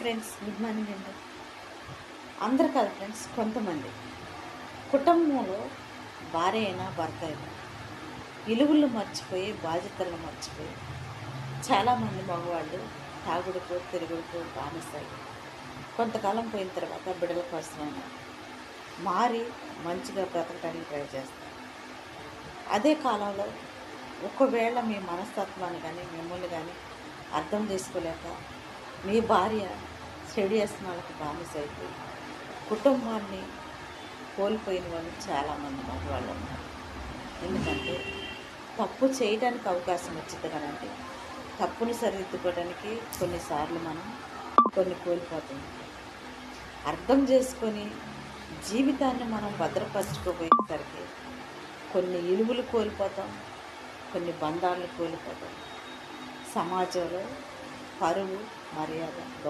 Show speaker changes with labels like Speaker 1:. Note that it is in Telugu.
Speaker 1: ఫ్రెండ్స్, గుడ్ మార్నింగ్ అండి. అందరు కాదు ఫ్రెండ్స్, కొంతమంది కుటుంబంలో భార్య అయినా భర్త అయినా విలువలు మర్చిపోయి బాధ్యతలను మర్చిపోయి చాలామంది మగవాళ్ళు తాగుడుకు తిరుగుడుకు బానిసాయి. కొంతకాలం పోయిన తర్వాత బిడ్డల కోసమైనా మారి మంచిగా బ్రతకడానికి ట్రై చేస్తారు. అదే కాలంలో ఒకవేళ మీ మనస్తత్వాన్ని కానీ మిమ్మల్ని కానీ అర్థం చేసుకోలేక మీ భార్య చెడు వ్యసనాలకు బానిస అయిపోయి కుటుంబాన్ని కోల్పోయిన వాళ్ళు చాలామంది మగవాళ్ళు ఉన్నారు. ఎందుకంటే తప్పు చేయడానికి అవకాశం వచ్చింది కదండి, తప్పుని సరిదిద్దుకోవడానికి కొన్నిసార్లు మనం కొన్ని కోల్పోతాం. అర్థం చేసుకొని జీవితాన్ని మనం భద్రపరచుకోపోయేసరికి కొన్ని ఇలువలు కోల్పోతాం, కొన్ని బంధాలను కోల్పోతాం. సమాజంలో పరువు, మర్యాద